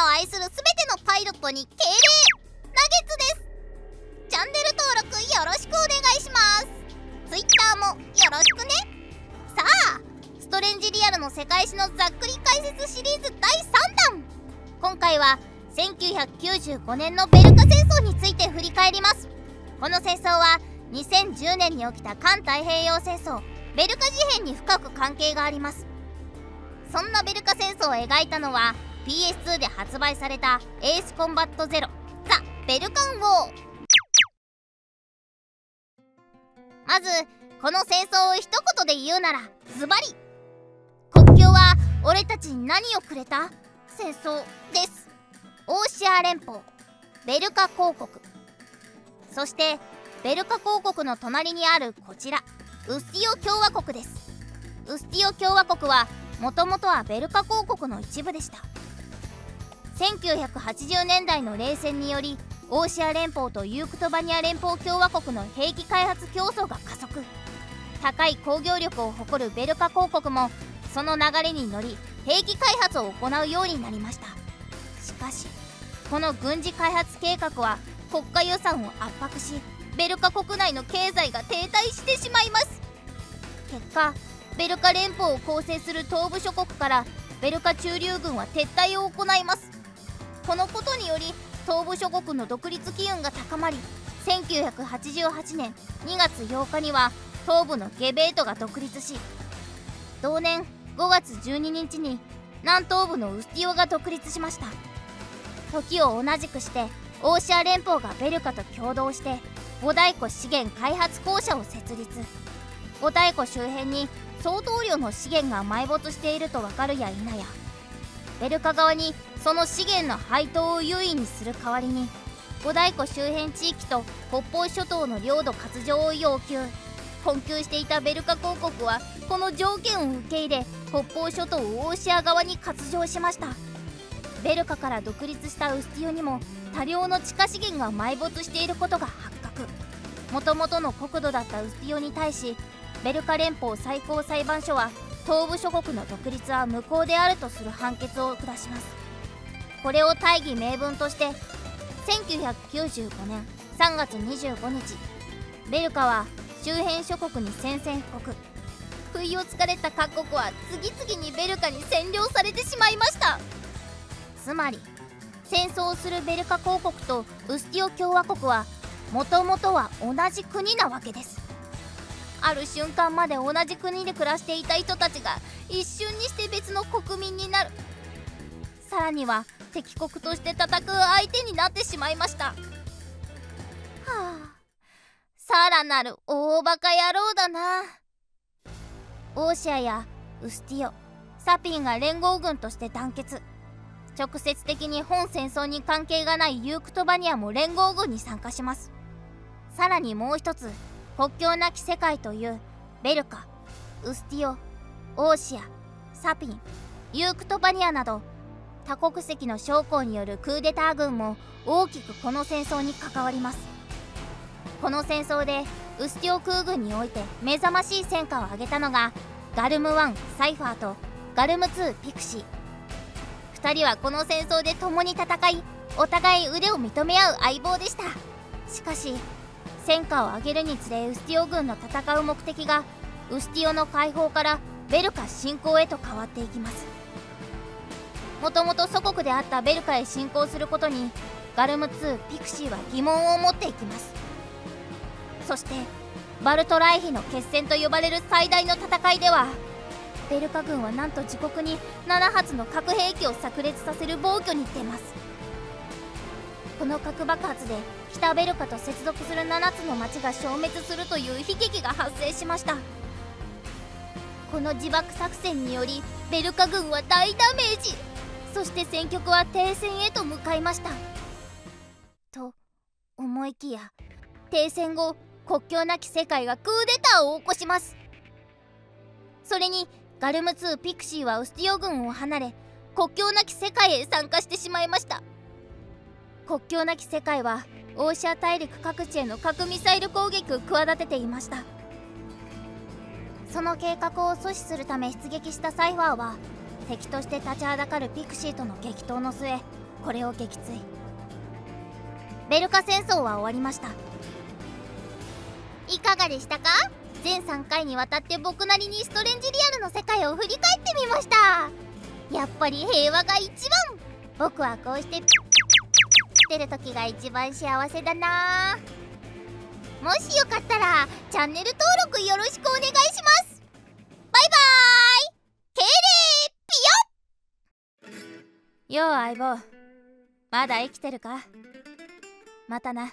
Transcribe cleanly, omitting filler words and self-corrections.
を愛するすべてのパイロットに敬礼。ナゲッツです。チャンネル登録よろしくお願いします。 Twitter もよろしくね。さあ、ストレンジリアルの世界史のざっくり解説シリーズ第3弾。今回は1995年のベルカ戦争について振り返ります。この戦争は2010年に起きた環太平洋戦争ベルカ事変に深く関係があります。そんなベルカ戦争を描いたのは PS2 で発売されたエースコンバットゼロザ・ベルカンウォー。まずこの戦争を一言で言うならズバリ、国境は俺たちに何をくれた戦争です。オーシア連邦、ベルカ公国、そしてベルカ公国の隣にあるこちらウスティオ共和国です。ウスティオ共和国はもともとはベルカ公国の一部でした。1980年代の冷戦によりオーシア連邦とユークトバニア連邦共和国の兵器開発競争が加速。高い工業力を誇るベルカ公国もその流れに乗り兵器開発を行うようになりました。しかしこの軍事開発計画は国家予算を圧迫しベルカ国内の経済が停滞してしまいます。結果ベルカ連邦を構成する東部諸国からベルカ中流軍は撤退を行います。このことにより東部諸国の独立機運が高まり、1988年2月8日には東部のゲベートが独立し、同年5月12日に南東部のウスティオが独立しました。時を同じくしてオーシア連邦がベルカと共同して五大湖資源開発公社を設立。五大湖周辺に相当量の資源が埋没していると分かるや否や、ベルカ側にその資源の配当を優位にする代わりに五大湖周辺地域と北方諸島の領土割譲を要求。困窮していたベルカ公国はこの条件を受け入れ北方諸島をオーシア側に割譲しました。ベルカから独立したウスティオにも多量の地下資源が埋没していることが発覚。もともとの国土だったウスティオに対しベルカ連邦最高裁判所は東部諸国の独立は無効であるとする判決を下します。これを大義名分として1995年3月25日ベルカは周辺諸国に宣戦布告。不意をつかれた各国は次々にベルカに占領されてしまいました。つまり戦争をするベルカ公国とウスティオ共和国はもともとは同じ国なわけです。ある瞬間まで同じ国で暮らしていた人たちが一瞬にして別の国民になる。さらには敵国として戦う相手になってしまいました。はあ、さらなる大バカ野郎だな。オーシアやウスティオ、サピンが連合軍として団結。直接的に本戦争に関係がないユークトバニアも連合軍に参加します。さらにもう一つ国境なき世界というベルカ、ウスティオ、オーシア、サピン、ユークトバニアなど多国籍の将校によるクーデター軍も大きくこの戦争に関わります。この戦争でウスティオ空軍において目覚ましい戦果を挙げたのがガルム1サイファーとガルム2ピクシー。2人はこの戦争で共に戦いお互い腕を認め合う相棒でした。しかし戦果を上げるにつれウスティオ軍の戦う目的がウスティオの解放からベルカ侵攻へと変わっていきます。もともと祖国であったベルカへ侵攻することにガルム2ピクシーは疑問を持っていきます。そしてバルトライヒの決戦と呼ばれる最大の戦いではベルカ軍はなんと自国に7発の核兵器を炸裂させる暴挙に出ます。この核爆発で北ベルカと接続する7つの町が消滅するという悲劇が発生しました。この自爆作戦によりベルカ軍は大ダメージ。そして戦局は停戦へと向かいました。と思いきや停戦後国境なき世界がクーデターを起こします。それにガルム2ピクシーはウスティオ軍を離れ国境なき世界へ参加してしまいました。国境なき世界はオーシア大陸各地への核ミサイル攻撃を企てていました。その計画を阻止するため出撃したサイファーは敵として立ちはだかるピクシーとの激闘の末これを撃墜。ベルカ戦争は終わりました。いかがでしたか？全3回にわたって僕なりにストレンジリアルの世界を振り返ってみました。やっぱり平和が一番。僕はこうしてってる時が一番幸せだな。もしよかったらチャンネル登録よろしくお願いします。バイバーイ。敬礼ピヨ。よう相棒、まだ生きてるか？またな。